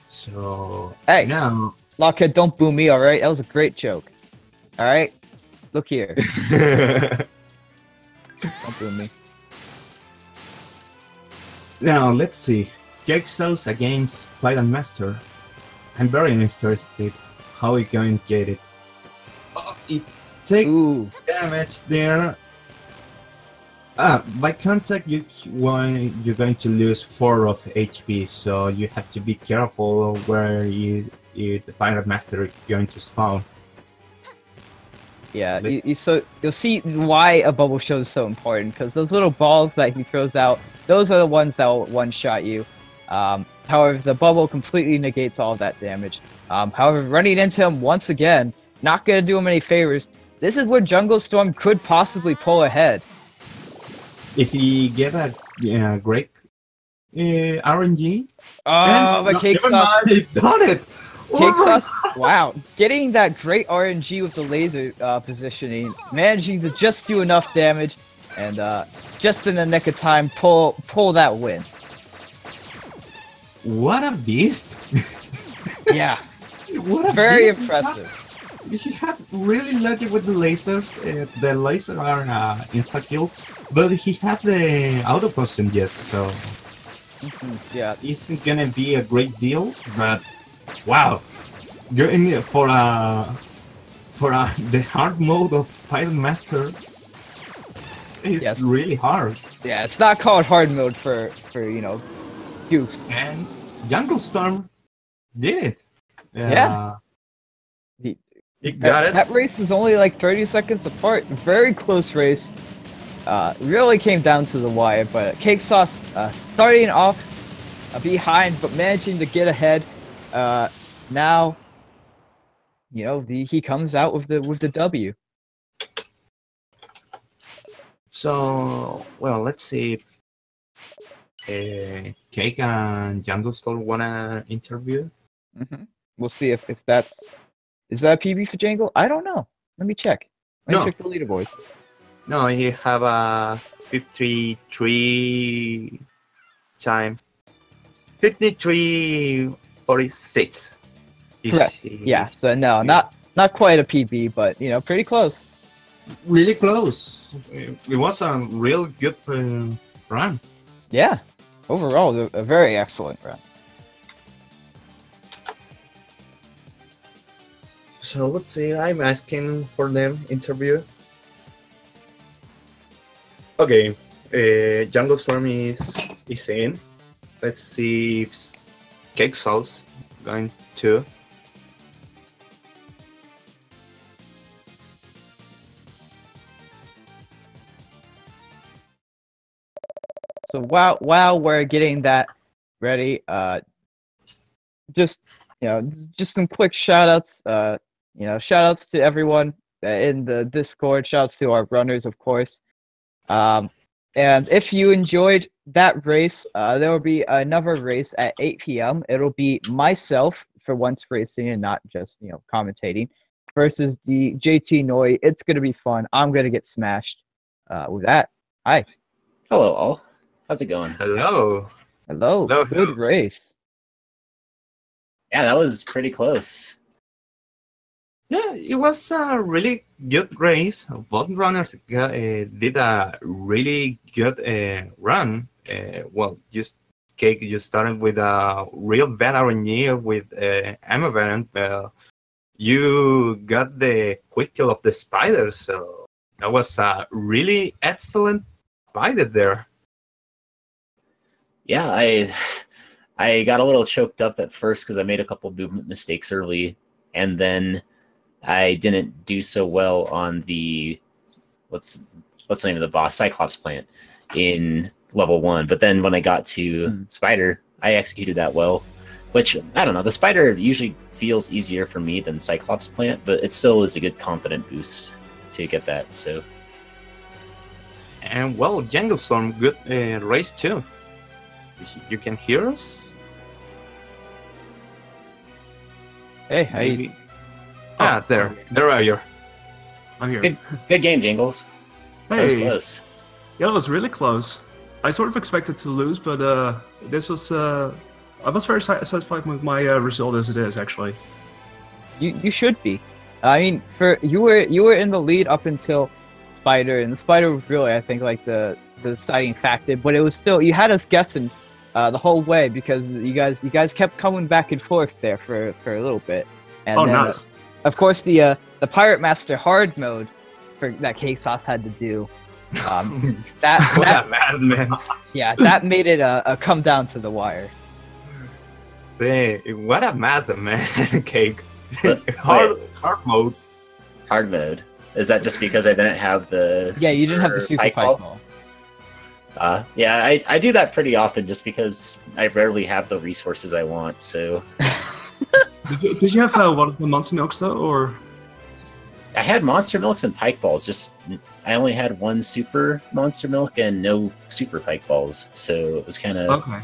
So hey, now Lockhead, don't boo me, alright? That was a great joke. Alright? Look here. Don't boo me. Now let's see. CakeSauc3 against Pirate Master. I'm very interested how he going to get it. Oh, it takes damage there. By contact, you're going to lose 4 of HP, so you have to be careful where the Pirate Master is going to spawn. Yeah, you'll see why a bubble show is so important, because those little balls that he throws out, those are the ones that will one-shot you. However, the bubble completely negates all of that damage. However, running into him once again, not going to do him any favors. This is where Janglestorm could possibly pull ahead. If he get a great RNG. Oh, but CakeSauc3 done it! CakeSauc3, wow, getting that great RNG with the laser positioning, managing to just do enough damage, and just in the nick of time, pull that win. What a beast! Yeah, what a very beast. impressive. He had really lucky with the lasers. The lasers are insta kill, but he had the auto potion yet, so yeah, it isn't gonna be a great deal. But wow, going for the hard mode of Pirate Master is really hard. Yeah, it's not called hard mode for goofs. And Janglestorm did it. Yeah. You got it. That race was only like 30 seconds apart. Very close race. Really came down to the wire, but CakeSauc starting off behind, but managing to get ahead. Now, you know, he comes out with the W. So, well, let's see. Cake and Janglestorm wanna interview? We'll see if that's... Is that a PB for Jangle? I don't know. Let me check. Let me check the leaderboard. No, he have a 53 time. 53:46. Correct. Yeah, so no, not quite a PB, but you know, pretty close. Really close. It was a real good run. Yeah, overall, a very excellent run. So let's see. I'm asking for them interview. Okay, Janglestorm is in. Let's see if CakeSauc going to. So while we're getting that ready, just just some quick shout outs. Shout outs to everyone in the Discord. Shout outs to our runners, of course. And if you enjoyed that race, there will be another race at 8 p.m. It'll be myself for once racing and not just commentating versus the JT Noi. It's gonna be fun. I'm gonna get smashed. With that, hi. Hello all. How's it going? Hello. Hello. Good race. Yeah, that was pretty close. Yeah, it was a really good race. Both runners did a really good run. Well, Cake, you started with a real bad RNG with Amavant. You got the quick kill of the spider, so that was a really excellent fight there. Yeah, I got a little choked up at first because I made a couple movement mistakes early, and then I didn't do so well on the what's the name of the boss, Cyclops plant in level 1. But then when I got to Spider, I executed that well. Which I don't know, the Spider usually feels easier for me than Cyclops plant, but it still is a good confident boost to get that. So. And well, Janglestorm, good race too. You can hear us? Hey, how you? There are you. I'm here. Good game, Jingles. Hey. That was close. Yeah, it was really close. I sort of expected to lose, but this was. I was very satisfied with my result as it is, actually. You should be. I mean, you were in the lead up until Spider, and the Spider was really, I think, like the deciding factor. But it was still, you had us guessing the whole way because you guys kept coming back and forth there for a little bit. And then, nice. Of course, the Pirate Master hard mode that CakeSauc had to do. That madman. Yeah, that made it come down to the wire. What a madman, Cake. Hard mode. Hard mode. Is that just because I didn't have the you didn't have the super pike ball? Yeah, I do that pretty often just because I rarely have the resources I want, so... Did you have one of the Monster Milks, though, or...? I had Monster Milks and Pike Balls, just... I only had one Super Monster Milk and no Super Pike Balls, so it was kind of... Okay.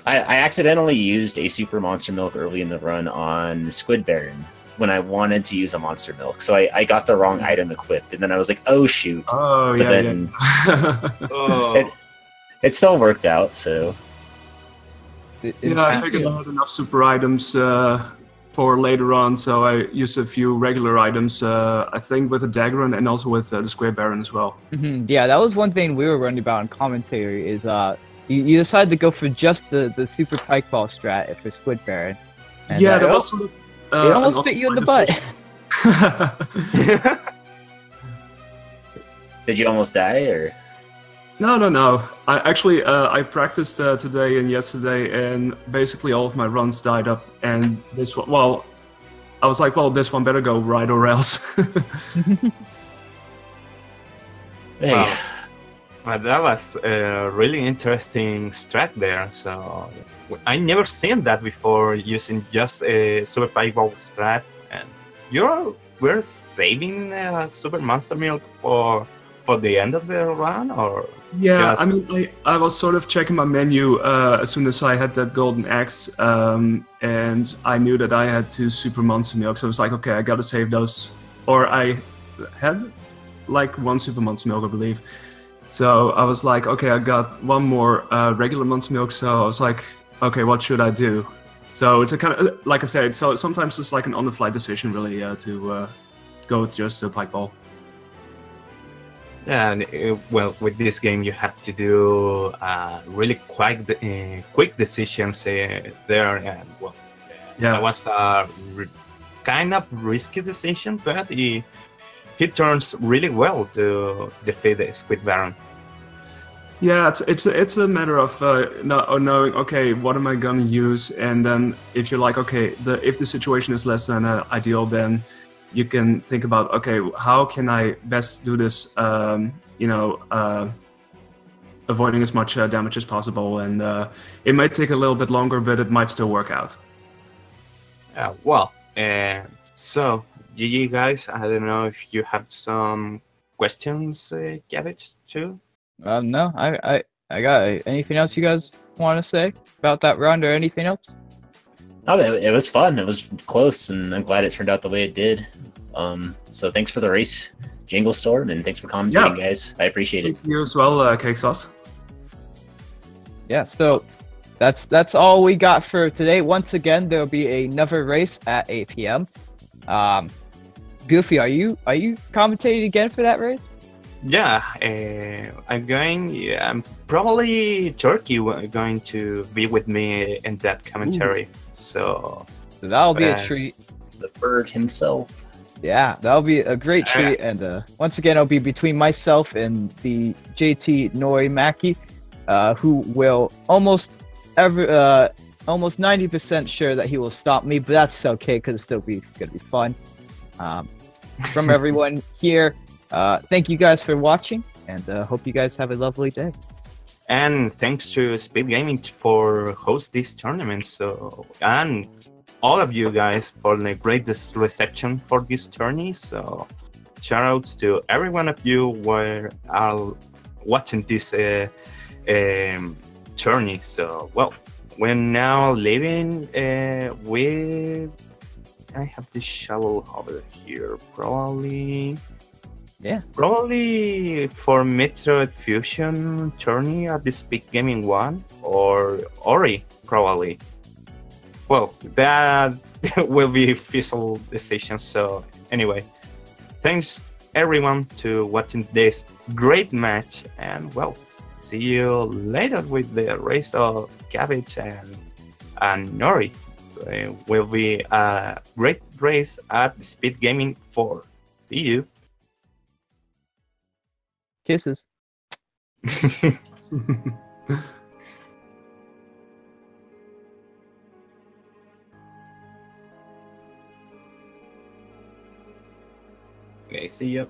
I accidentally used a Super Monster Milk early in the run on Squid Baron when I wanted to use a Monster Milk. So I got the wrong item equipped, and then I was like, oh, shoot. Oh, but yeah, then yeah. It still worked out, so... I figured I had enough super items for later on, so I used a few regular items, I think with a dagger and also with the Square Baron as well. Yeah, that was one thing we were running about in commentary is you decided to go for just the super pike ball strat for Squid Baron. And, yeah, that was sort of... it almost bit you in the butt. Did you almost die, or...? No. I practiced today and yesterday, and basically all of my runs died up. And this, well, I was like, well, this one better go right or else. Hey. Wow. But that was a really interesting strat there. So I never seen that before using just a super Pokeball strat. And we're saving Super Monster Milk for the end of the run, or Yeah, just... I mean, I was sort of checking my menu as soon as I had that golden axe, and I knew that I had 2 super monster milk, so I was like, okay, I gotta save those. Or I had like 1 super monster milk, I believe. So I was like, okay, I got 1 more regular monster milk, so I was like, okay, what should I do? So it's a kind of, like I said, so sometimes it's like an on-the-fly decision, really, to go with just a pike ball. Yeah, and well, with this game, you have to do really quick decisions there, and well, that was a kind of risky decision, but he turns really well to defeat the Squid Baron. Yeah, it's a matter of knowing, okay, what am I gonna use, and then if you're like, okay, if the situation is less than ideal, then you can think about, okay, how can I best do this, avoiding as much damage as possible, and it might take a little bit longer, but it might still work out. Well, so GG guys, I don't know if you have some questions, Cabbage, too? No, I got anything else you guys want to say about that round or anything else? No, it was fun. It was close, and I'm glad it turned out the way it did. So thanks for the race, Janglestorm, and thanks for commentating, guys. I appreciate it. Thank you as well, CakeSauc3. Yeah, so that's all we got for today. Once again, there'll be another race at 8 p.m. Goofy, are you commentating again for that race? Yeah, I'm probably Turkey going to be with me in that commentary. Ooh. So that'll be a treat. The bird himself. Yeah, that'll be a great treat. And once again, it'll be between myself and the JT Norimaki, who will almost 90% sure that he will stop me, but that's okay because it's gonna be fun. From everyone here, thank you guys for watching, and hope you guys have a lovely day. And thanks to Speed Gaming for host this tournament. So, and all of you guys for the great reception for this tourney. So, shoutouts to every one of you who are watching this tourney. So, well, we're now leaving with. I have this shovel over here, probably. Yeah, probably for Metroid Fusion tourney at the Speed Gaming 1 or Ori, probably. Well, that will be official decision. So anyway, thanks everyone to watching this great match, and well, see you later with the race of Cabbage and Nori. So it will be a great race at Speed Gaming 4. See you. Kisses. Okay, see ya.